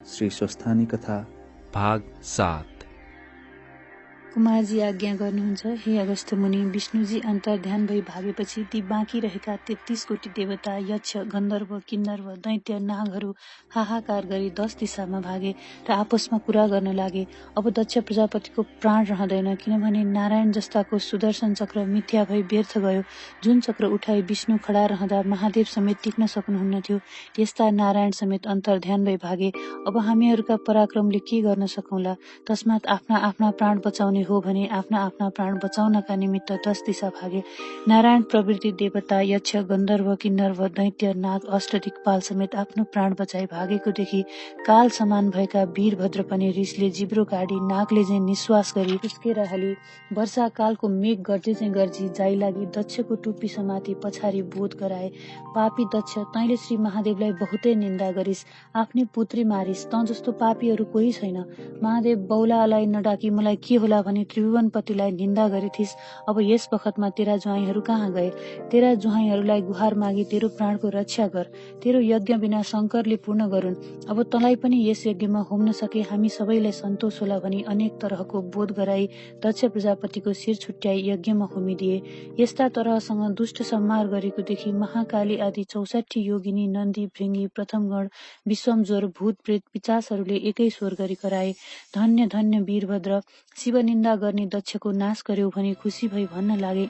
श्री स्वस्थानी कथा भाग 7। कुमारजी आज्ञा गर्नुहुन्छ, हे अगस्त्य मुनि। विष्णुजी अन्तर्ध्यान भई भागेपछि ती बाँकी रहेका 33 कोटी देवता, यक्ष, गन्धर्व, किन्नर, दैत्य, नागहरू हाहाकार गरी 10 दिशामा भागे र आपसमा कुरा गर्न लागे। अब दक्ष प्रजापतिको प्राण रहँदैन, किनभने नारायण जस्ताको सुदर्शन चक्र मिथ्या भई व्यर्थ गयो। जुन चक्र उठाई विष्णु खडा रहँदा महादेव समेत टिक्न सक्नुहुन्न थियो, यस्ता नारायण समेत अन्तर्ध्यान भई भागे। अब हामीहरूका पराक्रमले के गर्न सकौँला? तस्मात् आफ्ना आफ्ना प्राण बचाउने हो भने आफ्ना आफ्ना प्राण बचाउनका निमित्त 10 दिशा भागे। नारायण प्रवृत्ति देवता, यक्ष, गन्धर्व, किन्नर, दैत्य, नाग, अष्टदिक्पाल समेत आफ्नो प्राण बचाई भागेको देखि काल समान भएका वीरभद्र पनि रिसले जिब्रो काटी नागले चाहिँ निश्वास गरी उस्केर हाली वर्षा कालको मेघ गर्जे चाहिँ गर्जी जाइ लागि दक्षको टुप्पी समाती पछाडि बोध गराए। पापी दक्ष, तैँले श्री महादेवलाई बहुतै निन्दा गरिस्, आफ्नै पुत्री मारिस्, तँ जस्तो पापीहरू कोही छैन। महादेव बौलालाई नडाकी मलाई के होला भनी त्रिभुवनपतिलाई निन्दा गरेथिस्। अब यस बखतमा तेरा ज्वाइँहरू कहाँ गए? तेरा ज्वाइँहरूलाई गुहार मागी तेरो प्राणको रक्षा गर। तेरो यज्ञ बिना शङ्करले पूर्ण गरून्। अब तँलाई पनि यस यज्ञमा होम्न सके हामी सबैलाई सन्तोष होला भनी अनेक तरहको बोध गराई दक्ष प्रजापतिको शिर छुट्याई यज्ञमा होमिदिए। यस्ता तरहसँग दुष्ट संहार गरेको देखि महाकाली आदि 64 योगिनी, नन्दी, भृङ्गी, प्रथमगण, विश्वमज्वर, भूत प्रेत, पिचासहरूले एकै स्वर गरी कराए, धन्य धन्य वीरभद्र, शिव निन्दा गर्ने दक्षको नाश गर्यो भनी खुसी भई भन्न लागे।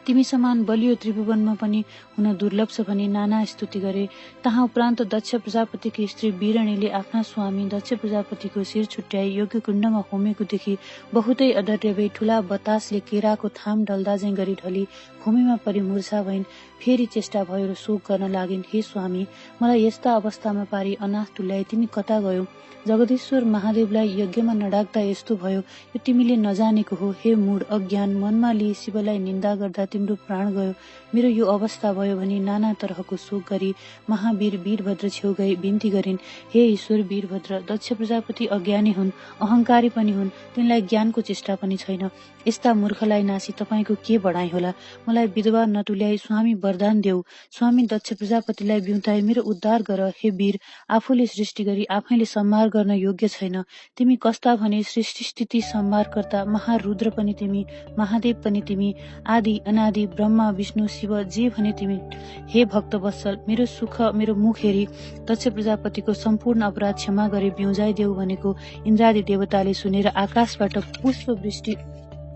तिमी समान बलियो त्रिभुवनमा पनि हुन दुर्लभ छ भनी नाना स्तुति गरे। तहाँ उपरान्त दक्ष प्रजापतिकी स्त्री वीरणीले आफ्ना स्वामी दक्ष प्रजापतिको शिर छुट्याई योग्य कुण्डमा होमेको देखि बहुतै अधैर्य भई ठूला बतासले केराको थाम ढल्दा झैं गरी ढली भूमिमा परि मूर्छा भइन्। फेरि चेष्टा भयो र शोक गर्न लागिन्, हे स्वामी, मलाई यस्ता अवस्थामा पारी अनाथ तुल्याई तिमी कता गयौ? जगदीश्वर महादेवलाई यज्ञमा नडाक्दा यस्तो भयो, यो तिमीले नजानेको हो। हे मूढ अज्ञान, मनमा लिई शिवलाई निन्दा गर्दा तिम्रो प्राण गयो। मेरो यो अवस्था भयो भनी नाना तरहको शोक गरी महावीर वीरभद्र छेउ गई बिन्ती गरिन्, हे ईश्वर वीरभद्र, दक्ष प्रजापति अज्ञानी हुन्, अहङ्कारी पनि हुन्, तिनलाई ज्ञानको चेष्टा पनि छैन। यस्ता मूर्खलाई नासी तपाईँको के बढाइ होला? मलाई विधवा नतुल्याई स्वामी वरदान देऊ। स्वामी दक्ष प्रजापतिलाई बिउताई मेरो उद्धार गर। हे वीर, आफूले सृष्टि गरी आफैले संहार गर्न योग्य छैन। तिमी कस्ता भने सृष्टि स्थिति संहारकर्ता, महारुद्र पनि तिमी, महादेव पनि तिमी, आदि अनादि ब्रह्मा विष्णु शिव जे भने तिमी। हे भक्त वत्सल, मेरो सुख मेरो मुख हेरी दक्ष प्रजापतिको सम्पूर्ण अपराध क्षमा गरी बिउजाइदेऊ भनेको इन्द्रादि देवताले सुनेर आकाशबाट पुष्प वृष्टि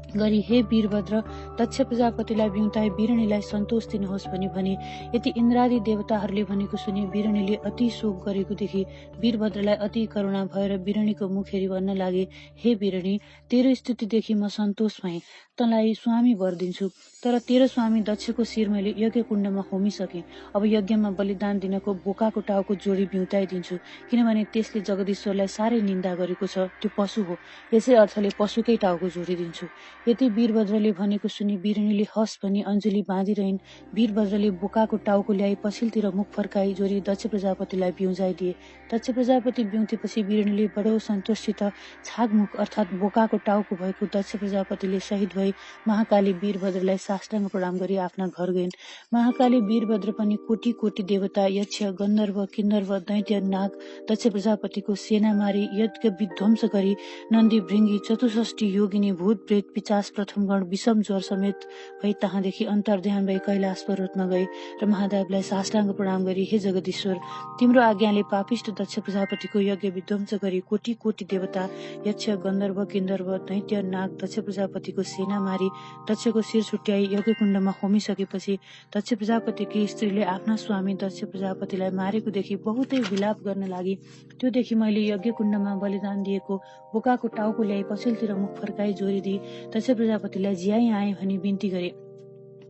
गरी हे वीरभद्र, दक्ष प्रजापतिलाई बिउताई वीरणीलाई सन्तोष दिनुहोस् भनी भने। यति इन्द्रादि देवताहरूले भनेको सुनि वीरणीले अति शोक गरेको देखि वीरभद्रलाई अति करुणा भएर वीरणीको मुख हेरी भन्न लागे, हे वीरणी, तेरो स्तुतिदेखि म सन्तोष भएँ, तँलाई स्वामी वर दिन्छु। तर तेरो स्वामी दक्षको शिर मैले यज्ञ कुण्डमा होमिसकेँ। अब यज्ञमा बलिदान दिनको बोकाको टाउको जोडी बिउताइदिन्छु, किनभने त्यसले जगदीश्वरलाई साह्रै निन्दा गरेको छ, त्यो पशु हो। यसै अर्थले पशुकै टाउको जोडिदिन्छु। यति वीरभद्रले भनेको सुनि वीरणीले हस भनी अञ्जुली बाँधिरहन्। वीरभद्रले बोकाको टाउको ल्याई पछिल्तिर मुख फर्काई जोरी दक्ष प्रजापतिलाई बिउजाइदिए। दक्ष प्रजापति बिउतेपछि वीरणीले बडो सन्तोषसित छागमुख अर्थात् बोकाको टाउको भएको दक्ष प्रजापतिले शहीद भई महाकाली वीरभद्रलाई साष्टाङ्ग प्रणाम गरी आफ्ना घर गइन्। महाकाली वीरभद्र पनि कोटी कोटी देवता, यक्ष, गन्धर्व, किन्नर, दैत्य, नाग दक्ष प्रजापतिको सेना मारी यज्ञ विध्वंस गरी नन्दी, भृङ्गी, 64 योगिनी, भूत प्रेत, पिचास, प्रथमगण, विषम ज्वर समेत भई तहाँदेखि अन्तर्ध्यान भई कैलाश पर्वतमा गए र महादेवलाई साष्टाङ्ग प्रणाम गरी, हे जगदीश्वर, तिम्रो आज्ञाले पापिष्ट दक्ष प्रजापतिको यज्ञ विध्वंस गरी कोटी कोटी देवता, यक्ष, गन्धर्व, किन्नर, दैत्य, नाग दक्ष प्रजापतिको सेना मारी दक्षको शिर छुट्याई यज्ञ कुण्डमा होमिसकेपछि दक्ष प्रजापतिकी स्त्रीले आफ्ना स्वामी दक्ष प्रजापतिलाई मारेको देखि बहुतै विलाप गर्न लागि। त्यो देखि मैले यज्ञ कुण्डमा बलिदान दिएको बोकाको टाउको ल्याई पछिल्तिर मुख फर्काई जोडिदिई दक्ष प्रजापतिलाई जियाई आए भनी बिन्ती गरे।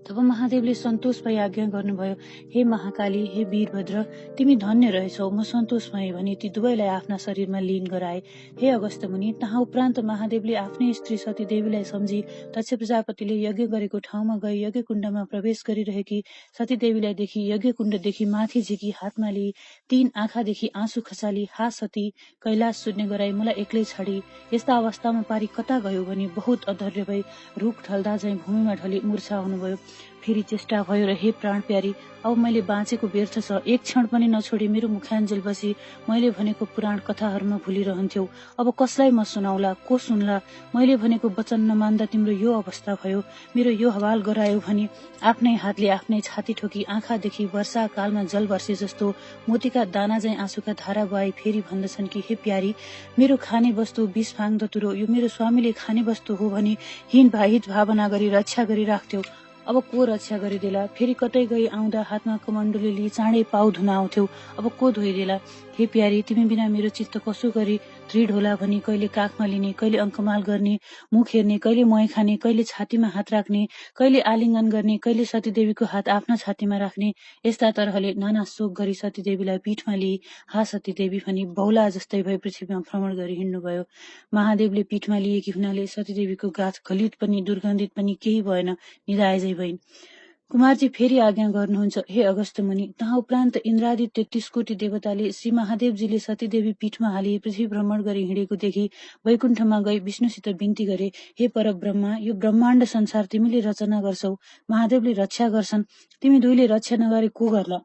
तब महादेवले सन्तोष भई आज्ञा गर्नुभयो, हे महाकाली, हे वीरभद्र, तिमी धन्य रहेछौ, म सन्तोष भएँ भनी ती दुवैलाई आफ्ना शरीरमा लीन गराए। हे अगस्त्य मुनि, तहाँ उपरान्त महादेवले आफ्नै स्त्री सतीदेवीलाई सम्झी दक्ष प्रजापतिले यज्ञ गरेको ठाउँमा गई यज्ञ कुण्डमा प्रवेश गरिरहेकी सतीदेवीलाई देखि यज्ञ कुण्डदेखि माथि झिकी हातमा लिई 3 आँखादेखि आँसु खसाली, हा सती, कैलाश शून्य गराई मलाई एक्लै छाडी यस्ता अवस्थामा पारी कता गयो भनी बहुत अधैर्य भई रुख ढल्दा झैं भूमिमा ढली मूर्छा हुनुभयो। फेरि चेष्टा भयो र हे प्राण प्यारी, अब मैले बाँचेको व्यर्थ छ। एक क्षण पनि नछोडी मेरो मुखान्जेल बसी मैले भनेको पुराण कथाहरूमा भुलिरहन्थ्यौ। अब कसलाई म सुनाउला, को सुन्ला? मैले भनेको वचन नमान्दा तिम्रो यो अवस्था भयो। मेरो यो हवाल गरायो भनी आफ्नै हातले आफ्नै छाती ठोकी आँखादेखि वर्षाकालमा जल वर्षे जस्तो मोतीका दाना झैं आँसुका धारा बहाई फेरि भन्दछन् कि हे प्यारी, मेरो खाने वस्तु विष फाङ दतुरो, यो मेरो स्वामीले खाने वस्तु हो भनी हित भावना गरी रक्षा गरिराख्थ्यौ। अब को रक्षा गरिदेला? फेरि कतै गई आउँदा हातमा कमण्डली लिई चाँडै पाउ धुन आउँथ्यौ। अब को धोइदेला? हे प्यारी, तिमी बिना मेरो चित्त कसो गरी दृढ होला भनी कहिले काखमा लिने, कहिले अङ्कमाल गर्ने, मुख हेर्ने, कहिले मही खाने, कहिले छातीमा हात राख्ने, कहिले आलिङ्गन गर्ने, कहिले सतीदेवीको हात आफ्ना छातीमा राख्ने, यस्ता तरहले नाना शोक गरी सतीदेवीलाई पीठमा लिई हा सतीदेवी भनी बौला जस्तै भई पृथ्वीमा भ्रमण गरी हिँड्नुभयो। महादेवले पीठमा लिएकी हुनाले सतीदेवीको गाथ गलित पनि दुर्गन्धित पनि केही भएन, निदायजै भइन्। कुमारजी फेरि आज्ञा गर्नुहुन्छ, हे अगस्त्य मुनि। तहाँ उपरान्त इन्द्रादि 33 कोटी देवताले श्री महादेवजीले सतीदेवी पीठमा हाली पृथ्वी भ्रमण गरी हिँडेको देखि वैकुण्ठमा गई विष्णुसित बिन्ती गरे, हे परक ब्रह्मा, यो ब्रह्माण्ड संसार तिमीले रचना गर्छौ, महादेवले रक्षा गर्छन्, तिमी दुईले रक्षा नगरे को गर्ला?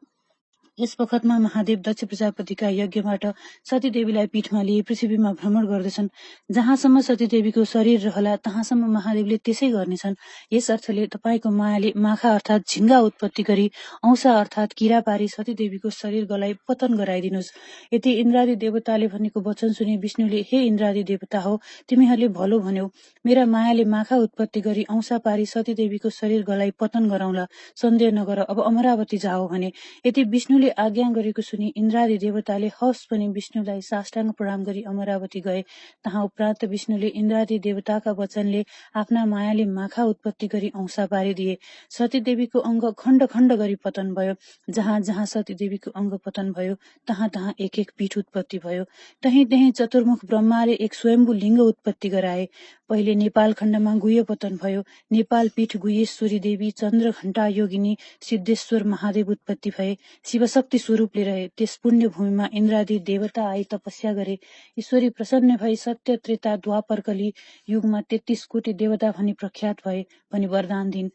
यस बखतमा महादेव दक्ष प्रजापतिका यज्ञबाट सतीदेवीलाई पीठमा लिए पृथ्वीमा भ्रमण गर्दछन्। जहाँसम्म सतीदेवीको शरीर रहला तहाँसम्म महादेवले त्यसै गर्नेछन्। यस अर्थले तपाईँको मायाले माखा अर्थात् झिङ्गा उत्पत्ति गरी औंसा अर्थात् किरा पारी सतीदेवीको शरीर गलाई पतन गराइदिनुहोस्। यति इन्द्रादि देवताले भनेको वचन सुने विष्णुले, हे इन्द्रादि देवता हो, तिमीहरूले भलो भन्यौ। मेरा मायाले माखा उत्पत्ति गरी औंसा पारी सतीदेवीको शरीर गलाई पतन गराउँला, सन्देह नगर, अब अमरावती जाओ भने। यति विष्णुले आज्ञा गरेको सुनि इन्द्रादि देवताले हवस् पनि विष्णुलाई साष्टाङ्ग प्रणाम गरी अमरावती गए। तहाँ उपरान्त विष्णुले इन्द्रादि देवताका वचनले आफ्ना मायाले माखा उत्पत्ति गरी औंसा पारिदिए। सतीदेवीको अङ्ग खण्ड खण्ड गरी पतन भयो। जहाँ जहाँ सतीदेवीको अङ्ग पतन भयो तहाँ तहाँ एक एक पीठ उत्पत्ति भयो। तहीँ तहीँ चतुर्मुख ब्रह्माले एक स्वयम्भू लिङ्ग उत्पत्ति गराए। पहिले नेपाल खण्डमा गुह्य पतन भयो। नेपाल पीठ गुह्येश्वरी देवी, चन्द्र घण्टा योगिनी, सिद्धेश्वर महादेव उत्पत्ति भए। शिवशक्ति स्वरूपले रहे। त्यस पुण्य भूमिमा इन्द्रादि देवता आई तपस्या गरे। ईश्वरी प्रसन्न भई सत्य त्रेता द्वापर कली युगमा 33 कोटी देवता भनी प्रख्यात भए भनी वरदान दिन्।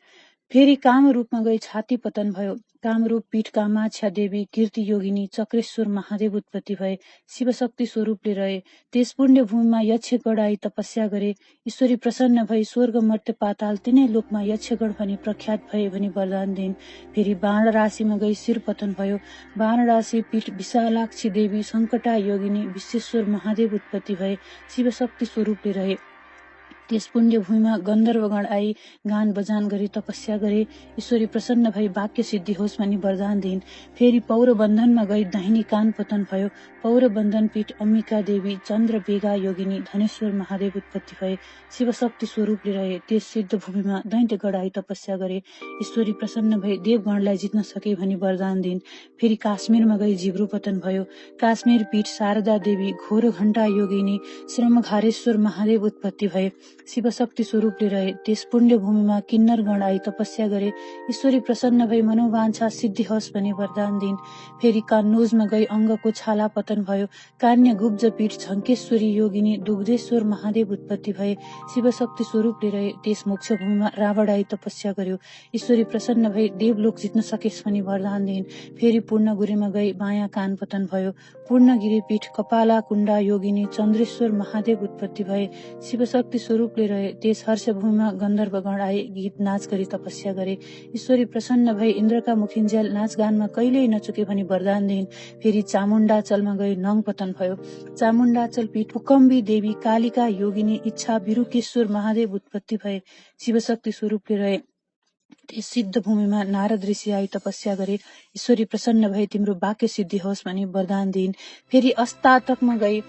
फेरि कामरूपमा गई छाती पतन भयो। कामरूप पीठ कामाक्षा देवी, कीर्ति योगिनी, चक्रेश्वर महादेव उत्पत्ति भए। शिवशक्ति स्वरूपले रहे। त्यस पुण्य भूमिमा यक्षगण आई तपस्या गरे। ईश्वरी प्रसन्न भई स्वर्ग मर्त्य पाताल तिनै लोकमा यक्षगण भनी प्रख्यात भए भनी वरदान दिन्। फेरि बाण राशिमा गई शिर पतन भयो। बाण राशि पीठ विशालाक्षी देवी, सङ्कटा योगिनी, विश्वेश्वर महादेव उत्पत्ति भए। शिवशक्ति स्वरूपले रहे। त्यस पुण्य भूमिमा गन्धर्वगण आई गान बजान गरी तपस्या गरे। ईश्वरी प्रसन्न भई वाक्य सिद्धि होस् भनी वरदान दिन्। फेरि पौरबन्धनमा गई दाहिनी कान पतन भयो। पौरबन्धन पीठ अम्बिका देवी, चन्द्र बेगा योगिनी, धनेश्वर महादेव उत्पत्ति भए। शिवशक्ति स्वरूपले रहे। त्यस सिद्ध भूमिमा दैत्यगण आई तपस्या गरे। ईश्वरी प्रसन्न भई देवगणलाई जित्न सके भनी वरदान दिन्। फेरि काश्मीरमा गई जिब्रो पतन भयो। काश्मीर पीठ शारदा देवी, घोर घण्टा योगिनी, श्रमघारेश्वर महादेव उत्पत्ति भए। शिवशक्ति स्वरूपले रहे। त्यस पुण्य भूमिमा किन्नरगण आई तपस्या गरे। ईश्वरी प्रसन्न भई मनोवाञ्छा सिद्धि होस् भनी वरदान दिन्। फेरि कान्नोजमा गई अङ्गको छाला पतन भयो। कान्य गुब्ज पीठ झङ्केश्वरी योगिनी, दुग्धेश्वर महादेव उत्पत्ति भए। शिवशक्ति स्वरूपले रहे। त्यस मोक्ष भूमिमा रावण आई तपस्या गर्यो। ईश्वरी प्रसन्न भई देवलोक जित्न सकेस् भनी वरदान दिन्। फेरि पूर्णगिरीमा गई बायाँ कान पतन भयो। पूर्णगिरी पीठ कपाला कुण्डा योगिनी, चन्द्रेश्वर महादेव उत्पत्ति भए। शिवशक्ति स्वरूपले रहे। त्यस हर्षभूमिमा गन्धर्वगण आए गीत नाच गरी तपस्या गरे। ईश्वरी प्रसन्न भई इन्द्रका मुखिन्जेल नाचगानमा कहिल्यै नचुके भनी वरदान दिन्। फेरि चामुण्डाचलमा गई नङ पतन भयो। चामुण्डाचल पीठ पुकम्बी देवी, कालिका योगिनी, इच्छा बिरुकेश्वर महादेव उत्पत्ति भए। शिवशक्ति स्वरूपले रहे। त्यस सिद्ध भूमिमा नारद ऋषि आई तपस्या गरे। ईश्वरी प्रसन्न भई तिम्रो वाक्य सिद्धि होस् भनी वरदान दिन्। फेरि अस्तातकमा गई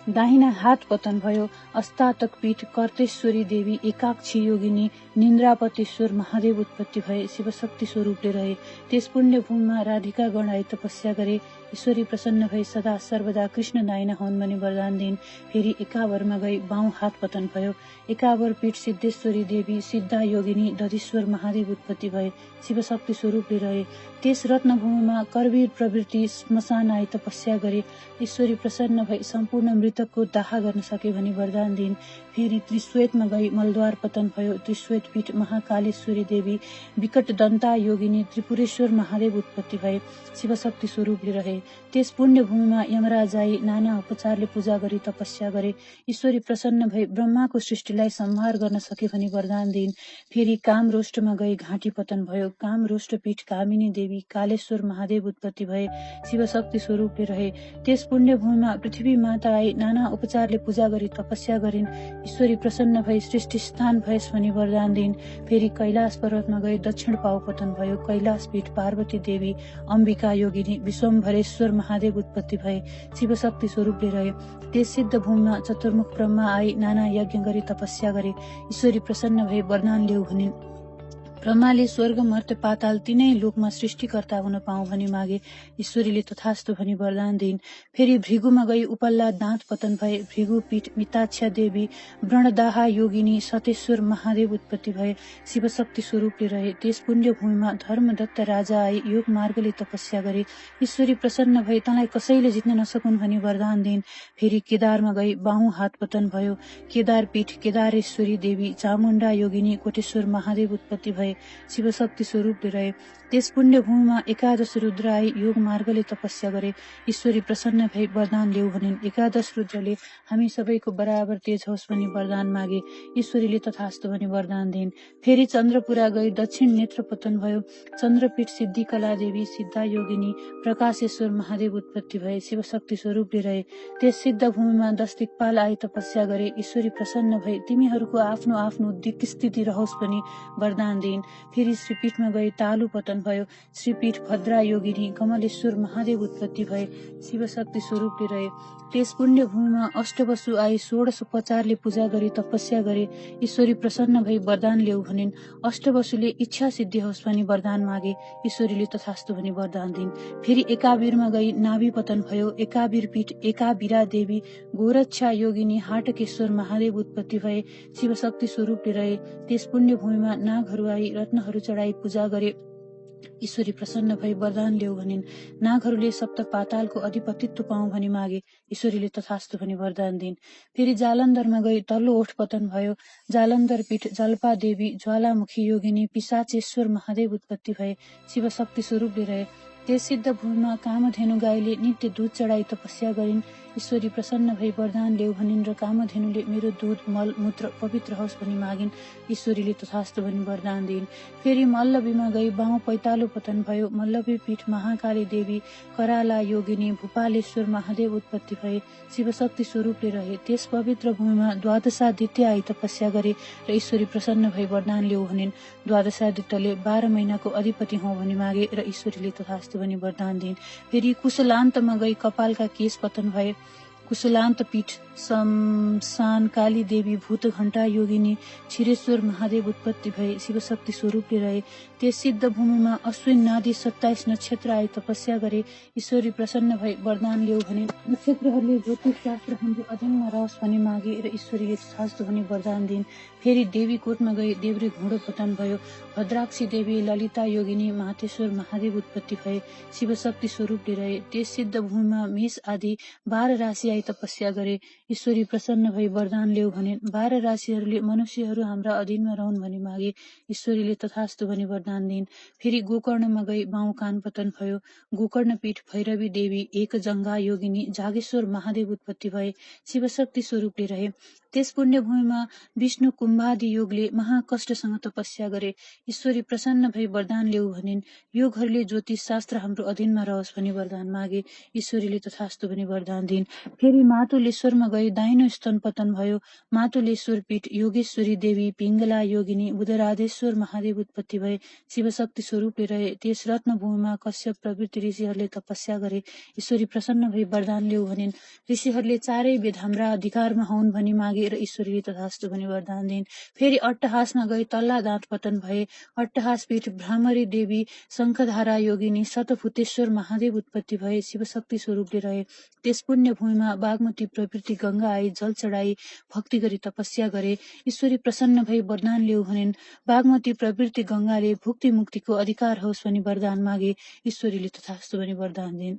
दाहिना हात पतन भयो। अस्तातक पीठ कर्तेश्वरी देवी, एकाक्षी योगिनी, निन्द्रापतेश्वर महादेव उत्पत्ति भए। शिवशक्ति स्वरूपले रहे। त्यस पुण्य भूमिमा राधिका गण आई तपस्या गरे। ईश्वरी प्रसन्न भई सदा सर्वदा कृष्ण दाइना हुन् भनी वरदान दिन्। फेरि एकावरमा गई बाहुँ हात पतन भयो। एकावर पीठ सिद्धेश्वरी देवी, सिद्धा योगिनी, दधीश्वर महादेव उत्पत्ति भए। शिवशक्ति स्वरूपले रहे। त्यस रत्नभूमिमा करवीर प्रवृत्ति श्मशान आई तपस्या गरे। ईश्वरी प्रसन्न भई सम्पूर्ण मृत्यु मृतकको दाह गर्न सके भनी वरदान दिइन्। फेरि त्रिश्वेतमा गई मलद्वार पतन भयो। त्रिश्वेत पीठ महाकालेश्वरी देवी विकट दन्ता योगिनी त्रिपुरेश्वर महादेव उत्पत्ति भए, शिवशक्ति स्वरूपले रहे। त्यस पुण्य भूमिमा यमराज आई नाना उपचारले पूजा गरी तपस्या गरे। ईश्वरी प्रसन्न भई ब्रह्माको सृष्टिलाई संहार गर्न सके भनी वरदान दिइन्। फेरि कामरोष्टमा गई घाँटी पतन भयो। कामरोष्ट पीठ कामिनी देवी कालेश्वर महादेव उत्पत्ति भए, शिवशक्ति स्वरूपले रहे। त्यस पुण्य भूमिमा पृथ्वी माता आई नाना उपचारले पूजा गरी तपस्या गरिन्। ईश्वरी प्रसन्न भई सृष्टि स्थान भएस भनी वरदान दिइन्। फेरि कैलाश पर्वतमा गई दक्षिण पाउ पतन भयो। कैलाश पीठ पार्वती देवी अम्बिका योगिनी विश्वम्भरेश्वर महादेव उत्पत्ति भए, शिवशक्ति स्वरूपले रहे। त्यस सिद्ध भूमिमा चतुर्मुख ब्रह्मा आई नाना यज्ञ गरी तपस्या गरे। ईश्वरी प्रसन्न भई वरदान ल्याऊ भनिन्। ब्रह्माले स्वर्ग मर्त्य पाताल तीनै लोकमा सृष्टिकर्ता हुन पाऊ भनी मागे। ईश्वरीले तथास्तु भनी वरदान दिइन्। फेरि भृगुमा गई उपल्ला दाँत पतन भए। भृगु पीठ मिताक्षा देवी व्रणदाहा योगिनी सतेश्वर महादेव उत्पत्ति भए, शिवशक्ति स्वरूपले रहे। त्यस पुण्य भूमिमा धर्मदत्त राजा आई योग मार्गले तपस्या गरे। ईश्वरी प्रसन्न भई तँलाई कसैले जित्न नसकुन् भनी वरदान दिइन्। फेरि केदारमा गई बाहुँ हात पतन भयो। केदार पीठ केदारेश्वरी देवी चामुण्डा योगिनी कोटेश्वर महादेव उत्पत्ति भए, शिवशक्ति स्वरूपले रहे। त्यस पुण्य भूमिमा एकादश रुद्र आई योग मार्गले तपस्या गरे। ईश्वरी प्रसन्न भई वरदान ल्याऊ भनिन्। एकादश रुद्रले हामी सबैको बराबर तेज होस् भनी वरदान मागे। ईश्वरीले तथास्तु भनी वरदान दिइन्। फेरि चन्द्रपुरा गई दक्षिण नेत्र पतन भयो। चन्द्रपीठ सिद्धिकला देवी सिद्धा योगिनी प्रकाशेश्वर महादेव उत्पत्ति भए, शिवशक्ति स्वरूपले रहे। त्यस सिद्ध भूमिमा 10 दिक्पाल आई तपस्या गरे। ईश्वरी प्रसन्न भई तिमीहरूको आफ्नो आफ्नो दिक् स्थिति रहोस् भनी वरदान दिइन्। फेरि श्रीपीठमा गई तालु पतन भयो। श्रीपीठ भद्रा योगिनी कमलेश्वर महादेव उत्पत्ति भए, शिवशक्ति स्वरूपले रहे। त्यस पुण्य भूमिमा अष्टवसु आई 16 उपचारले पूजा गरी तपस्या गरे। ईश्वरी प्रसन्न भई वरदान ल्याऊ भनिन्। अष्टवसुले इच्छा सिद्धि होस् भनी वरदान मागे। ईश्वरीले तथास्तु भनी वरदान दिइन्। फेरि एकावीरमा गई नाभि पतन भयो। एकावीर पीठ एकावीरा देवी गोरक्षा योगिनी हाटकेश्वर महादेव उत्पत्ति भए, शिवशक्ति स्वरूपले रहे। त्यस पुण्य भूमिमा नागहरू आई रत्नहरू चढाई पूजा गरे। ईश्वरी प्रसन्न भई वरदान ल्याऊ भनिन्। नागहरूले सप्त पातालको अधिपतित्व पाऊ भनी मागे। ईश्वरीले तथास्तु भनी वरदान दिइन्। फेरि जालन्धरमा गई तल्लो ओठ पतन भयो। जालन्धर पीठ जल्पा देवी ज्वालामुखी योगिनी पिशाचेश्वर महादेव उत्पत्ति भए, शिवशक्ति स्वरूपले रहे। त्यस सिद्ध भूमिमा कामधेनु गाईले नित्य दूध चढाई तपस्या गरिन्। ईश्वरी प्रसन्न भई वरदान ल्याऊ भनिन् र कामधेनुले मेरो दूध मल मूत्र पवित्र होस् भनी मागिन्। ईश्वरीले तथास्तु भनी वरदान दिइन्। फेरि मल्लवीमा गई बाहुँ पैतालो पतन भयो। मल्लवी पीठ महाकाली देवी कराला योगिनी भूपालेश्वर महादेव उत्पत्ति भए, शिवशक्ति स्वरूपले रहे। त्यस पवित्र भूमिमा द्वादशादित्य आई तपस्या गरे र ईश्वरी प्रसन्न भई वरदान ल्याऊ भनिन्। द्वादशादित्यले 12 महिनाको अधिपति हौ भनी मागे र ईश्वरीले तथास्तु भनी वरदान दिइन्। फेरि कुशलान्तमा गई कपालका केश पतन भए। कुशलान्त पीठ शमशान काली देवी भूत घण्टा योगिनी क्षीरेश्वर महादेव उत्पत्ति भए, शिवशक्ति स्वरूपले रहे। त्यस सिद्ध भूमिमा अश्विन नादी 27 नक्षत्र आई तपस्या गरे। ईश्वरी प्रसन्न भई वरदान ल्याऊ भने नक्षत्रहरूले ज्योतिष शास्त्र हाम्रो अधीनमा रहोस् भनी मागे र ईश्वरीले तथास्तु भनी वरदान दिइन्। फेरि देवी कोटमा गई देव्रे घोडो पतन भयो। भद्राक्षी देवी ललिता योगिनी मातेश्वर महादेव उत्पत्ति भए, शिवशक्ति स्वरूपले रहे। त्यस सिद्ध भूमिमा मेष आदि 12 राशि आई तपस्या गरे। ईश्वरी प्रसन्न भई वरदान ल्याऊ भने 12 राशिहरूले मनुष्यहरू हाम्रा अधीनमा रहन् भनी मागे। ईश्वरीले तथास्तु भनी वरदान दिइन्। फेरि गोकर्णमा गई बाहुँ कान पतन भयो। गोकर्ण पीठ भैरवी देवी एक जङ्गा योगिनी जागेश्वर महादेव उत्पत्ति भए, शिवशक्ति स्वरूपले रहे। त्यस पुण्य भूमिमा विष्णु कुम्भादि योगले महाकष्टसँग तपस्या गरे। ईश्वरी प्रसन्न भई वरदान ल्याऊ भनिन्। योगहरूले ज्योतिष शास्त्र हाम्रो अधीनमा रहोस् भनी वरदान मागे। ईश्वरीले तथास्तु भनी वरदान दिइन्। फेरि मातुलेश्वरमा गई दाहिनो स्तन पतन भयो। मातुलेश्वर पीठ योगेश्वरी देवी पिङ्गला योगिनी बुधराधेश्वर महादेव उत्पत्ति भए, शिवशक्ति स्वरूपले रहे। त्यस रत्न भूमिमा कश्यप प्रवृत्ति ऋषिहरूले तपस्या गरे। ईश्वरी प्रसन्न भई वरदान ल्याऊ भनिन्। ऋषिहरूले चारै वेद हाम्रा अधिकारमा हुन् भनी मागे र ईश्वरीले तथास्तु भनी वरदान दिइन्। फेरि अट्टहासमा गई तल्ला दाँत पतन भए। अट्टहास पीठ भ्रामरी देवी शङ्खधारा योगिनी शतभूतेश्वर महादेव उत्पत्ति भए, शिवशक्ति स्वरूपले रहे। त्यस पुण्य भूमिमा बागमती प्रवृत्ति गंगा आई जल चढाई भक्ति गरी तपस्या गरे। ईश्वरी प्रसन्न भई वरदान ल्याऊ भनिन्। बागमती प्रवृत्ति गंगाले भुक्ति मुक्तिको अधिकार होस् भनी वरदान मागे। ईश्वरीले तथास्तु भनी वरदान दिइन्।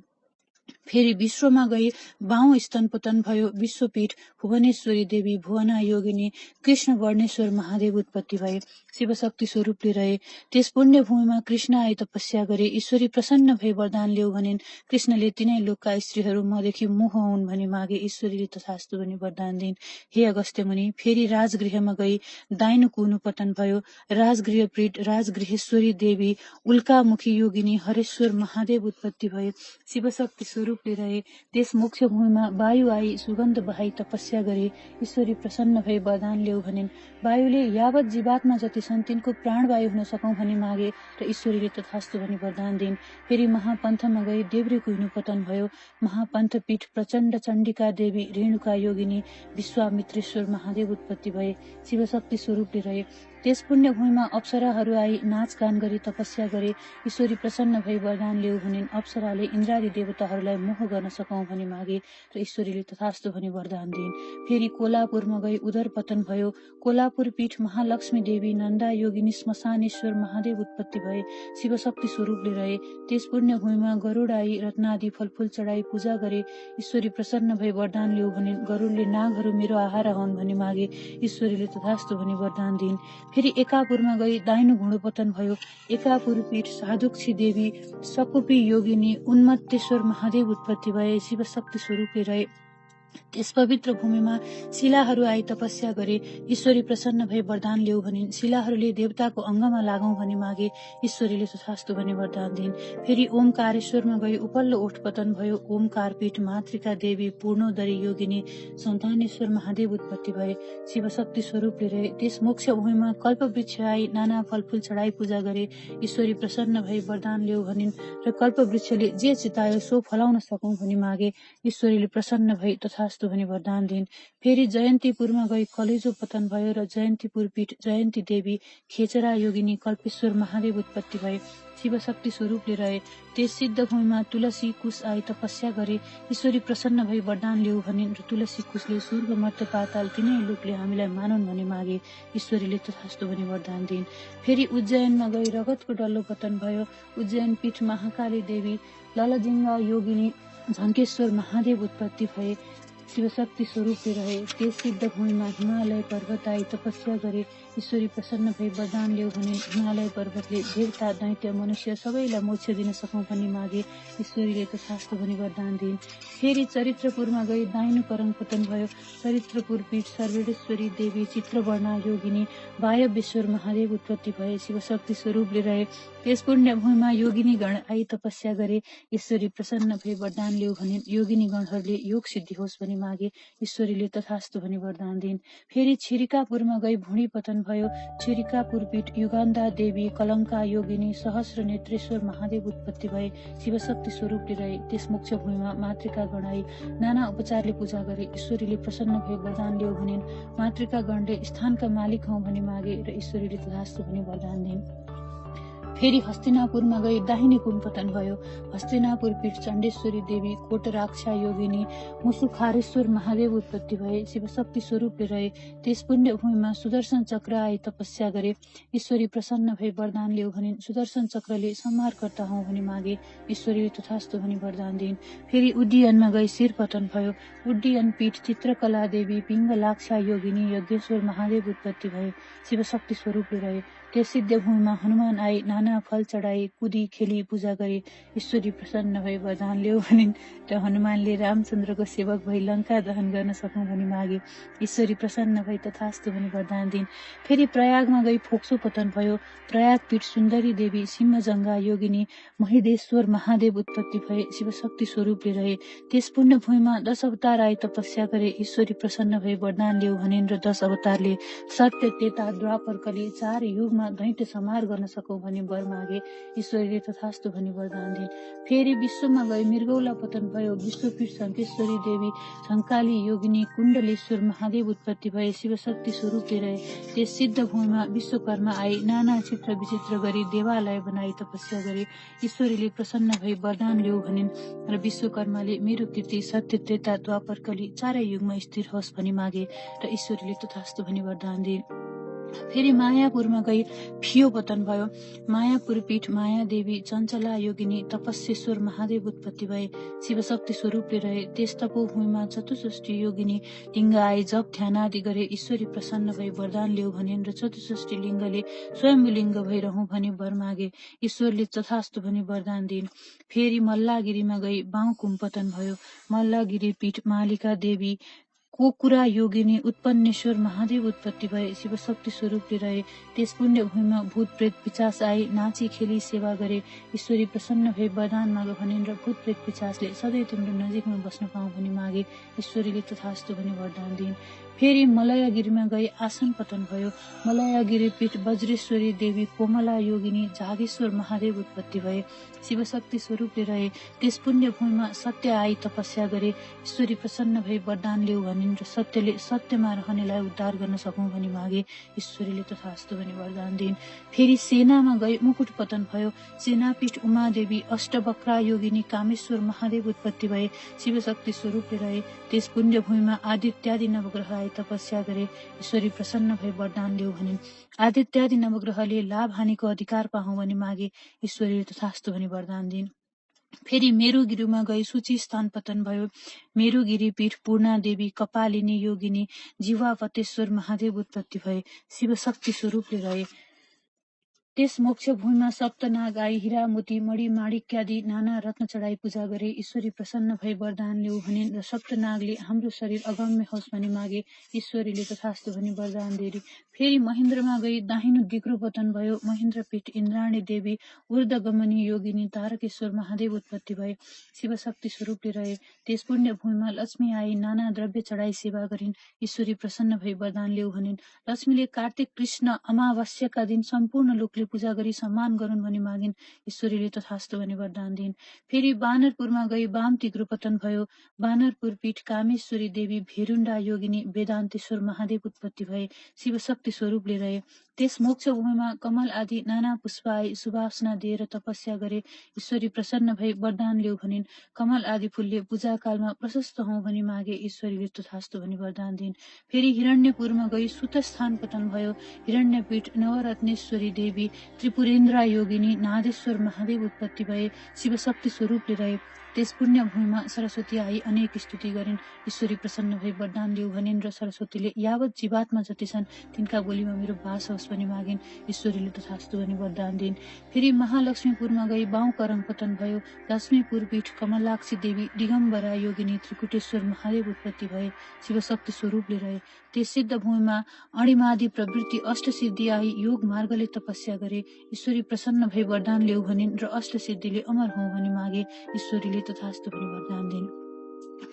फेरि विश्वमा गई 52 स्तनपतन भयो। विश्वपीठ भुवनेश्वरी देवी, भुवना योगिनी, कृष्ण वर्णेश्वर महादेव उत्पत्ति भए। शिवशक्ति स्वरूपले रहे। त्यस पुण्य भूमिमा कृष्ण आई तपस्या गरे। ईश्वरी प्रसन्न भई वरदान ल्याऊ भनिन्। कृष्णले तिनै लोकका स्त्रीहरू मदेखि मोह हुन् भनी मागे। ईश्वरीले तथास्तु भनी वरदान दिन्। हे अगस्त्य मुनि, फेरि राजगृहमा गई दाइनो कुनु पतन भयो। राजगृह पीठ राजगृहेश्वरी देवी, उल्कामुखी योगिनी, हरेश्वर महादेव उत्पत्ति भए। शिवशक्ति स्वरूपले रहे। त्यस मोक्ष भूमिमा वायु आई सुगन्ध बहाई तपस्या गरे। ईश्वरी प्रसन्न भई वरदान ल्याऊ भनिन्। वायुले यावत जीवात्मा जति छन् तिनको प्राणवायु हुन सकौं भनी मागे र ईश्वरीले तथास्तु भनी वरदान दिन्। फेरि महापन्थमा गई देव्रे कुइनु पतन भयो। महापन्थ पीठ प्रचण्ड चण्डिका देवी, रेणुका योगिनी, विश्वामित्रेश्वर महादेव उत्पत्ति भए। शिवशक्ति स्वरूपले रहे। त्यस पुण्य भूमिमा अप्सराहरू आई नाचगान गरी तपस्या गरे। ईश्वरी प्रसन्न भई वरदान ल्याऊ भनिन्। अप्सराले इन्द्रादि देवताहरूलाई मोह गर्न सकौं भनी मागे र ईश्वरीले तथास्तु भनी वरदान दिन्। फेरि कोलापुरमा गई उदर पतन भयो। कोलापुर पीठ महालक्ष्मी देवी, नन्दा योगिनी, श्मशानेश्वर महादेव उत्पत्ति भए। शिवशक्ति स्वरूपले रहे। त्यस पुण्य भूमिमा गरुड आई रत्नादि फलफूल चढाई पूजा गरे। ईश्वरी प्रसन्न भई वरदान ल्याऊ भनिन्। गरुडले नागहरू मेरो आहारा हुन् भनी मागे। ईश्वरीले तथास्तु भनी वरदान दिन्। फेरि एकापुरमा गई दाइनो घुँडो पतन भयो। एकापुर पीठ साधुक्षी देवी, सकुपी योगिनी, उन्मत्तेश्वर महादेव उत्पत्ति भए। शिवशक्ति स्वरूपले रहे। त्यस पवित्र भूमिमा शिलाहरू आई तपस्या गरे। ईश्वरी प्रसन्न भई वरदान ल्याऊ भनिन्। शिलाहरूले देवताको अङ्गमा लागौं भनी मागे। ईश्वरीले तथास्तु भनी वरदान दिन्। फेरि ओमकारेश्वरमा गई उपल्लो ओठ पतन भयो। ओमकार पीठ मातृका देवी, पूर्णोदरी योगिनी, सन्तानेश्वर महादेव उत्पत्ति भए। शिवशक्ति स्वरूपले रहे। त्यस मोक्ष भूमिमा कल्पवृक्ष आई नाना फलफूल चढाई पूजा गरे। ईश्वरी प्रसन्न भई वरदान ल्याऊ भनिन् र कल्पवृक्षले जे चितायो सो फलाउन सकौं भनी मागे। ईश्वरीले प्रसन्न भई तथास्तु भनी वरदान दिन्। फेरि जयन्तीपुरमा गई कलेजो पतन भयो र जयन्तीपुर पीठ जयन्ती देवी, खेचरा योगिनी, कल्पेश्वर महादेव उत्पत्ति भए। शिवशक्ति स्वरूपले रहे। त्यस सिद्ध भूमिमा तुलसी कुश आई तपस्या गरे। ईश्वरी प्रसन्न भई वरदान ल्याऊ भनिन् र तुलसी कुशले स्वर्ग मर्त्य पाताल तिनै लोकले हामीलाई मानुन् भनी मागे। ईश्वरीले तथास्तु भनी वरदान दिन्। फेरि उज्जैनमा गई रगतको डल्लो पतन भयो। उज्जैन पीठ महाकाली देवी, ललजिङ्गा योगिनी, झन्केश्वर महादेव उत्पत्ति भए। शिवशक्ति स्वरूपले रहे। त्यस सिद्ध भूमिमा हिमालय पर्वत आई तपस्या गरे। ईश्वरी प्रसन्न भई वरदान ल्याऊ भनिन्। हिमालय पर्वतले देवता, दैत्य, मनुष्य सबैलाई मोक्ष दिन सकौं भनी मागे। ईश्वरीले तथास्तु भनी वरदान दिन्। फेरि चरित्रपुरमा गई दाइनो करङ पतन भयो। चरित्रपुर पीठ सर्वेश्वरी देवी, चित्रवर्णा योगिनी, वायव्येश्वर महादेव उत्पत्ति भए। शिवशक्ति स्वरूपले रहे। त्यस पुण्य भूमिमा योगिनी गण आई तपस्या गरे। ईश्वरी प्रसन्न भई वरदान ल्याऊ भनिन्। योगिनी गणहरूले योग सिद्धि होस् भनी मागे। ईश्वरीले तथास्तु भनी वरदान दिन्। फेरि छिरिकापुरमा गई भुँडी पतन भयो। छिरिकापुर पीठ युगान्धा देवी, कलङ्का योगिनी, सहस्र नेत्रेश्वर महादेव उत्पत्ति भए। शिवशक्ति स्वरूपले रहे। त्यस मोक्ष भूमिमा मातृका गण आई नाना उपचारले पूजा गरे। ईश्वरीले प्रसन्न भई वरदान ल्याऊ भनिन्। मातृका गणले स्थानका मालिक हौ भनी मागे र ईश्वरीले तथास्तु भनी वरदान दिन्। फेरि हस्तिनापुरमा गई दाहिने कुन पतन भयो। हस्तिनापुर पीठ चण्डेश्वरी देवी, कोटराक्षा योगिनी, मुसुखारेश्वर महादेव उत्पत्ति भए। शिवशक्ति स्वरूपले रहे। त्यस पुण्य भूमिमा सुदर्शन चक्र आई तपस्या गरे। ईश्वरी प्रसन्न भई वरदान ल्याऊ भनिन्। सुदर्शन चक्रले संहारकर्ता हौ भनी मागे। ईश्वरीले तथास्तु भनी वरदान दिन्। फेरि उड्डयनमा गई शिर पतन भयो। उड्डयन पीठ चित्रकला देवी, पिङ्गलाक्षा योगिनी, यज्ञेश्वर महादेव उत्पत्ति भए। शिवशक्ति स्वरूपले रहे। त्यस सिद्ध भूमिमा हनुमान आई नाना फल चढाई कुदी खेली पूजा गरे। ईश्वरी प्रसन्न भई वरदान ल्याऊ भनिन् र हनुमानले रामचन्द्रको सेवक भई लङ्का दहन गर्न सकौं भनी मागे। ईश्वरी प्रसन्न भई तथास्तु भनी वरदान दिन्। फेरि प्रयागमा गई फोक्सो पतन भयो। प्रयाग पीठ सुन्दरी देवी, सिंहजङ्गा योगिनी, महिदेश्वर महादेव उत्पत्ति भए। शिवशक्ति स्वरूपले रहे। त्यस पुण्य भूमिमा 10 अवतार आई तपस्या गरे। ईश्वरी प्रसन्न भई वरदान ल्याऊ भनिन् र 10 अवतारले सत्य, त्रेता, द्वापर, कली 4 युगमा दैत्य संहार गर्न सकौं भनी वर मागे। ईश्वरीले तथास्तु भनी वरदान दिन्। फेरि विश्वमा गई मृगौला पतन भयो। विश्वपीठ शङ्केश्वरी देवी, झङ्काली योगिनी, कुण्डलेश्वर महादेव उत्पत्ति भए। शिवशक्ति स्वरूपले रहे। त्यस सिद्ध भूमिमा विश्वकर्मा आई नाना चित्र विचित्र गरी देवालय बनाई तपस्या गरे। ईश्वरीले प्रसन्न भई वरदान ल्याऊ भनिन् र विश्वकर्माले मेरो कीर्ति सत्य, त्रेता, द्वापर, कली 4 युगमा स्थिर होस् भनी मागे र ईश्वरीले तथास्तु भनी वरदान दिन्। फेरि मायापुरमा गई फियो पतन भयो। मायापुर पीठ मायादेवी चञ्चला योगिनी तपस्येश्वर महादेव उत्पत्ति भए, शिवशक्ति स्वरूपले रहे। त्यस तपोभूमिमा चतुष्षष्ठी योगिनी लिङ्ग आए, जप ध्यान आदि गरे। ईश्वरी प्रसन्न भई वरदान ल्याऊ भनिन् र चतुष्षष्ठी लिङ्गले स्वयम्भू भइरहँ भनी वर मागे। ईश्वरले तथास्तु भनी वरदान दिइन्। फेरि मल्लागिरीमा गई बाहुकुम पतन भयो। मल्लागिरी पीठ मालिका देवी कोकुरा योगिनी उत्पन्नेश्वर महादेव उत्पत्ति भए, शिवशक्ति स्वरूपले रहे। त्यस पुण्य भूमिमा भूत प्रेत पिचास आई, नाची खेली सेवा गरे। ईश्वरी प्रसन्न भई वरदान माग भनिन् र भूत प्रेत पिचासले सधैँ तिम्रो नजिकमा बस्न पाऊँ भनी मागे। ईश्वरीले तथास्तु भनी वरदान दिइन्। फेरि मलयागिरीमा गई आसन पतन भयो। मलयागिरी पीठ वज्रेश्वरी देवी कोमला योगिनी जागेश्वर महादेव उत्पत्ति भए, शिवशक्ति स्वरूपले रहे। त्यस पुण्य भूमिमा सत्य आई तपस्या गरे। ईश्वरी प्रसन्न भई वरदान ल्याऊ भनिन् र सत्यले सत्यमा रहनेलाई उद्धार गर्न सकौँ भनी मागे। ईश्वरीले तथास्तु भनी वरदान दिइन्। फेरि सेनामा गई मुकुट पतन भयो। सेनापीठ उमादेवी अष्टवक्रा योगिनी कामेश्वर महादेव उत्पत्ति भए, शिवशक्ति स्वरूपले रहे। त्यस पुण्य भूमिमा आदित्यादि नवग्रह आई तपस्या गरे। ईश्वरी प्रसन्न भई वरदान ल्याऊ भनिन्। आदित्यादि नवग्रहले लाभ हानिको अधिकार पाऊँ भनी मागे। ईश्वरीले तथास्तु भनी वरदान दिइन्। फेरि मेरुगिरीमा गई सूची स्थान पतन भयो। मेरुगिरी पीठ पूर्णा देवी कपालिनी योगिनी जीवावतेश्वर महादेव उत्पत्ति भए, शिवशक्ति स्वरूपले रहे। त्यस मोक्ष भूमिमा सप्तनाग आई हीरा मोती मणि माणिक्यादि नाना रत्न चढाई पूजा गरे। ईश्वरी प्रसन्न भई वरदान ल्याऊ भनिन् र सप्तनागले हाम्रो शरीर अगम्य होस् भनी मागे। ईश्वरीले तथास्तु भनी वरदान दिए। फेरि महेन्द्रमा गई दाहिनो दिग्रो पतन भयो। महेन्द्र पीठ इन्द्राणी देवी ऊर्ध्वगमनी योगिनी तारकेश्वर महादेव उत्पत्ति भए, शिवशक्ति स्वरूपले रहे। त्यस पुण्य भूमिमा लक्ष्मी आई नाना द्रव्य चढाई सेवा गरिन्। ईश्वरी प्रसन्न भई वरदान ल्याऊ भनिन्। लक्ष्मीले कार्तिक कृष्ण अमावास्याका दिन सम्पूर्ण लोकले पूजा गरी सम्मान गरून् भनी मागिन्। ईश्वरीले तथास्तु भनी वरदान दिइन्। फेरि बानरपुरमा गई वाम तिग्रो पतन भयो। बानरपुर पीठ कामेश्वरी देवी भेरुण्डा योगिनी वेदान्तेश्वर महादेव उत्पत्ति भए, शिवशक्ति स्वरूपले रहे। त्यस मोक्ष भूमिमा कमल आदि नाना पुष्प आई सुवासना दिएर तपस्या गरे। ईश्वरी प्रसन्न भई वरदान ल्याऊ भनिन्। कमल आदि फूलले पूजा कालमा प्रशस्त हौँ भनी मागे। ईश्वरीले तथास्तु भनी वरदान दिइन्। फेरि हिरण्यपुरमा गई सुत स्थान पतन भयो। हिरण्यपीठ नवरत्नेश्वरी देवी त्रिपुरेन्द्र योगिनी नादेश्वर महादेव उत्पत्ति भए, शिवशक्ति स्वरूपले रहे। त्यस पुण्य भूमिमा सरस्वती आई अनेक स्तुति गरिन्। ईश्वरी प्रसन्न भई वरदान ल्याऊ भनिन् र सरस्वतीले यावत जीवात्मा जति छन् तिनका बोलीमा मेरो बास होस् भनी मागिन्। ईश्वरीले तथास्तु भनी वरदान दिइन्। फेरि महालक्ष्मीपुरमा गई बाहुँ करङ पतन भयो। लक्ष्मीपुर पीठ कमलाक्षी देवी दिगम्बरा योगिनी त्रिकुटेश्वर महादेव उत्पत्ति भए, शिवशक्ति स्वरूपले रहे। त्यस सिद्ध भूमिमा अणिमादि प्रवृत्ति अष्टसिद्धि आई योग मार्गले तपस्या गरे। ईश्वरी प्रसन्न भई वरदान ल्याऊ भनिन् र अष्टसिद्धिले अमर हौँ भनी मागे। ईश्वरीले तथास्तु भनी वरदान दिइन्।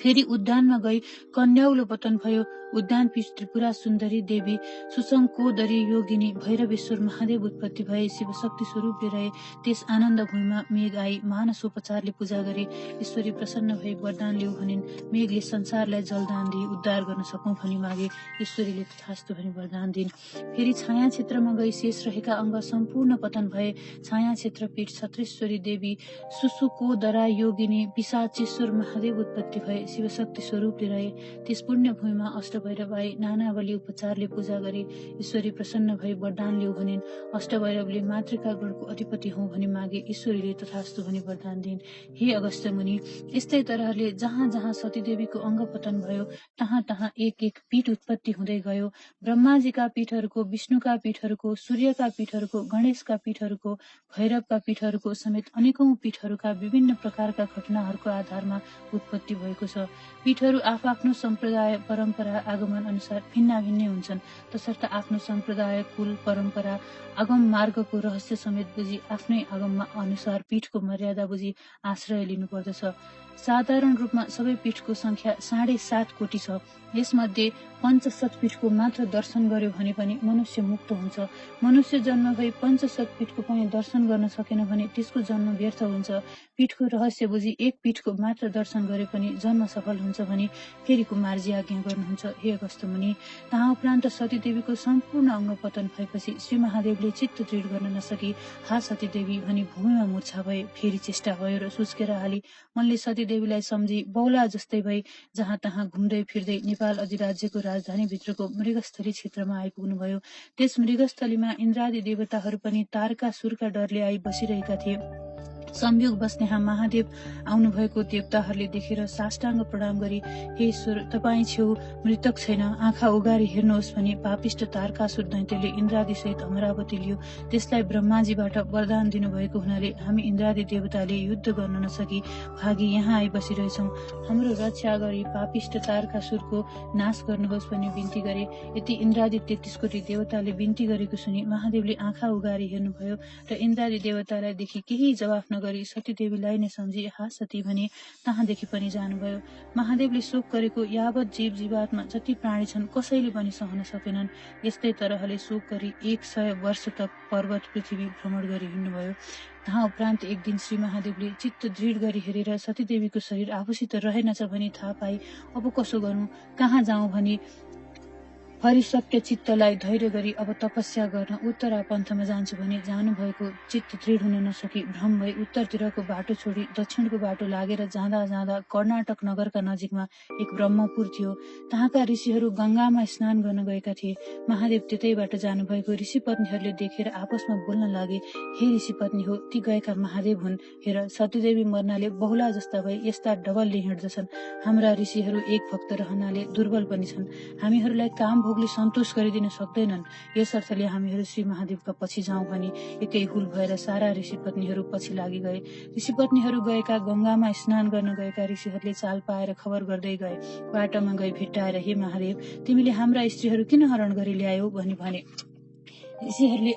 फेरि उद्यानमा गई कन्याउलो पतन भयो। उद्यान पीठ त्रिपुरा सुन्दरी देवी सुशङ्कोदरी योगिनी भैरवेश्वर महादेव उत्पत्ति भए, शिवशक्ति स्वरूपले रहे। त्यस आनन्द भूमिमा मेघ आई मानसोपचारले पूजा गरे। ईश्वरी प्रसन्न भई वरदान ल्याऊ भनिन्। मेघले संसारलाई जलदान दिई उद्धार गर्न सकौँ भनी मागे। ईश्वरीले तथास्तु भनी वरदान दिइन्। फेरि छाया क्षेत्रमा गई शेष रहेका अङ्ग सम्पूर्ण पतन भए। छाया क्षेत्र पीठ छत्रेश्वरी देवी सुसुकोदरा योगिनी पिशाचेश्वर महादेव उत्पत्ति भए, शिवशक्ति स्वरूपले रहे। त्यस पुण्य भूमिमा अष्टभैरव आई नाना बलि उपचारले पूजा गरे। ईश्वरी प्रसन्न भई वरदान ल्याऊ भनिन्। अष्टभैरवले मातृका गणको अधिपति हौँ भनी मागे। ईश्वरीले तथास्तु भनी वरदान दिइन्। हे अगस्त्य मुनि, यस्तै तरहले जहाँ जहाँ सतीदेवीको अङ्ग पतन भयो तहाँ तहाँ एक एक पीठ उत्पत्ति हुँदै गयो। ब्रह्माजीका पीठहरूको, विष्णुका पीठहरूको, सूर्यका पीठहरूको, गणेशका पीठहरूको, भैरवका पीठहरूको समेत अनेकौं पीठहरूका विभिन्न प्रकारका घटनाहरूको आधारमा उत्पत्ति भएको छ। पीठहरू आफआफ्नो सम्प्रदाय परम्परा आगमन अनुसार भिन्न भिन्नै हुन्छन्। तसर्थ आफ्नो सम्प्रदाय कुल परम्परा आगम मार्गको रहस्य समेत बुझी आफ्नै आगममा अनुसार पीठको मर्यादा बुझी आश्रय लिनुपर्दछ। साधारण रूपमा सबै पीठको संख्या 7.5 कोटी छ। यसमध्ये पञ्चशत पीठको मात्र दर्शन गर्यो भने पनि मनुष्य मुक्त हुन्छ। मनुष्य जन्म भई पञ्चशत पीठको पनि दर्शन गर्न सकेन भने त्यसको जन्म व्यर्थ हुन्छ। पीठको रहस्य बुझी एक पीठको मात्र दर्शन गरे पनि जन्म सफल हुन्छ भनी फेरि कुमारजी आज्ञा गर्नुहुन्छ। हे अगस्त्य मुनि, तहाँ उपरान्त सतीदेवीको सम्पूर्ण अङ्ग पतन भएपछि श्री महादेवले चित्त दृढ गर्न नसकी हा सतीदेवी भनी भूमिमा मूर्छा भए। फेरि चेष्टा भयो र सुस्केर हाली मनले सती सतीदेवीलाई सम्झी बौला जस्तै भई जहाँ तहाँ घुम्दै फिर्दै नेपाल अधिराज्यको राजधानीभित्रको मृगस्थली क्षेत्रमा आइपुग्नुभयो। त्यस मृगस्थलीमा इन्द्रादि देवताहरू पनि तारकासुरका डरले आई बसिरहेका थिए। संयोगवश यहाँ महादेव आउनुभएको देवताहरूले देखेर साष्टाङ्ग प्रणाम गरी, हे ईश्वर, तपाईँ छेउ मृतक छैन, आँखा उगारी हेर्नुहोस् भनी पापिष्ट तारकासुर दैत्यले इन्द्रादि सहित अमरावती लियो। त्यसलाई ब्रह्माजीबाट वरदान दिनुभएको हुनाले हामी इन्द्रादि देवताले युद्ध गर्न नसकी भागी यहाँ आई बसिरहेछौँ। हाम्रो रक्षा गरी पापिष्ट तारकासुरको नाश गर्नुहोस् भनी बिन्ती गरे। यति इन्द्रादि 33 कोटी देवताले बिन्ती गरेको सुनि महादेवले आँखा उगारी हेर्नुभयो र इन्द्रादि देवतालाई देखि केही जवाफ नगरी सतीदेवीलाई नै सम्झी, हा सती भनी तहाँदेखि पनि जानुभयो। महादेवले शोक गरेको यावत जीव जीवात्मा जति प्राणी छन् कसैले पनि सहन सकेनन्। यस्तै तरहले शोक गरी 100 वर्ष तक पर्वत पृथ्वी भ्रमण गरी हिँड्नुभयो। तहाँ उपरान्त एक दिन श्री महादेवले चित्त दृढ गरी हेरेर सतीदेवीको शरीर आफूसित रहेनछ भनी थाहा पाई अब कसो गर्नु, कहाँ जाउँ भनी परिशक्य चित्तलाई धैर्य गरी अब तपस्या गर्न उत्तरा पन्थमा जान्छु भने जानुभएको चित्त दृढ हुन नसकी भ्रम भई उत्तरतिरको बाटो छोडी दक्षिणको बाटो लागेर जाँदा जाँदा कर्नाटक नगरका नजिकमा एक ब्रह्मपुर थियो। तहाँका ऋषिहरू गंगामा स्नान गर्न गएका थिए। महादेव त्यतैबाट जानुभएको ऋषिपत्नीहरूले देखेर आपसमा बोल्न लागे, हे ऋषिपत्नी हो, ती गएका महादेव हुन्। हेर, सतीदेवी मर्नाले बहुला जस्ता भई यस्ता डबलले हिँड्दछन्। हाम्रा ऋषिहरू एक भक्त रहनाले दुर्बल पनि छन्। हामीहरूलाई काम भोगले सन्तोष गरिदिन सक्दैनन्। यस अर्थले हामीहरू श्री महादेवका पछि जाउँ भनी एकै हुल भएर सारा ऋषिपत्नीहरू पछि लागि गए। ऋषिपत्नीहरू गएका गंगामा स्नान गर्न गएका ऋषिहरूले चाल पाएर खबर गर्दै गए। बाटोमा गई भेट्टाएर, हे महादेव, तिमीले हाम्रा स्त्रीहरू किन हरण गरी ल्यायौ भनी भने। ऋषिहरूले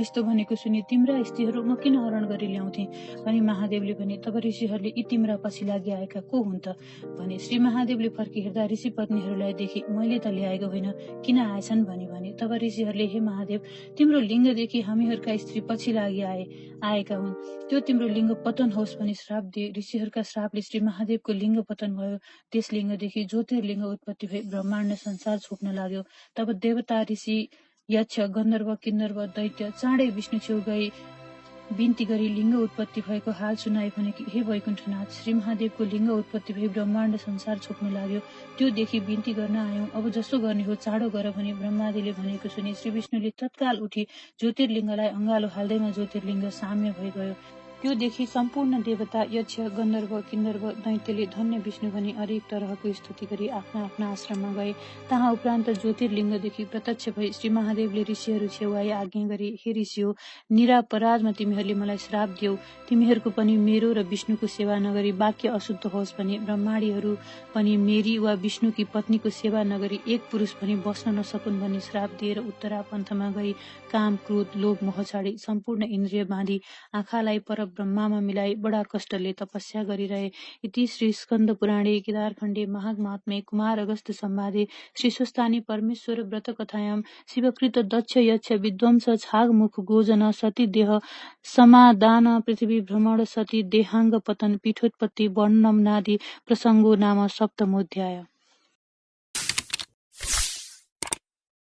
यस्तो भनेको सुनि, तिम्रा स्त्रीहरू म किन हरण गरी ल्याउँथे भनी महादेवले भने। तब ऋषिहरूले, यी तिम्रा पछि लागि आएका को हुन् त भने। श्री महादेवले फर्की हेर्दा ऋषि पत्नीहरूलाई देखि, मैले त ल्याएको होइन, किन आएछन् भनी भने। तब ऋषिहरूले, हे महादेव, तिम्रो लिङ्गदेखि हामीहरूका स्त्री पछि लागि आएका हुन्, त्यो तिम्रो लिङ्ग पतन होस् भनी श्राप दिए। ऋषिहरूका श्रापले श्री महादेवको लिङ्ग पतन भयो। त्यस लिङ्गदेखि ज्योतिर्लिङ्ग उत्पत्ति भई ब्रह्माण्ड संसार छोप्न लाग्यो। तब देवता, ऋषि, यक्ष, गन्धर्व, किन्नर्व, दैत्य चाँडै विष्णु छेउ गई बिन्ती गरी लिङ्ग उत्पत्ति भएको हाल सुनाए भने कि, हे वैकुण्ठनाथ, श्री महादेवको लिङ्ग उत्पत्ति भई ब्रह्माण्ड संसार छोप्न लाग्यो, त्यो देखि बिन्ती गर्न आयौं, अब जसो गर्ने हो चाँडो गर भनी ब्रह्मादेवले भनेको सुनि श्री विष्णुले तत्काल उठी ज्योतिर्लिङ्गलाई अँगालो हाल्दैमा ज्योतिर्लिङ्ग साम्य भइगयो। त्यो देखि सम्पूर्ण देवता, यक्ष, गन्धर्व, किन्नर्व, दैत्यले धन्य विष्णु भनी अनेक तरहको स्तुति गरी आफ्ना आफ्ना आश्रममा गए। तहाँ उपरान्त ज्योतिर्लिङ्गदेखि प्रत्यक्ष भई श्री महादेवले ऋषिहरू छेउआई आज्ञा गरे, हे ऋषियो, निरापराधमा तिमीहरूले मलाई श्राप दियौ, तिमीहरूको पनि मेरो र विष्णुको सेवा नगरी वाक्य अशुद्ध होस् भने ब्रह्माणीहरू पनि मेरी वा विष्णुकी पत्नीको सेवा नगरी एक पुरुष पनि बस्न नसकुन् भनी श्राप दिएर उत्तरा पन्थमा गई काम, क्रोध, लोभ, मोह छाडी सम्पूर्ण इन्द्रिय बाँधी आँखालाई पर ब्रह्मामा मिलाई बडा कष्टले तपस्या गरिरहे। इति श्री स्कन्द पुराणे केदारखण्डे महात्म्ये कुमार अगस्त संवादे श्री स्वस्तानी परमेश्वर व्रत कथायां शिवकृत दक्ष यक्ष विध्वंस छाग मुख गोजन सती देह समादान पृथ्वी भ्रमण सती देहांग पतन पीठोत्पत्ति वर्णनम नादि प्रसंगो नाम सप्तमोध्याय।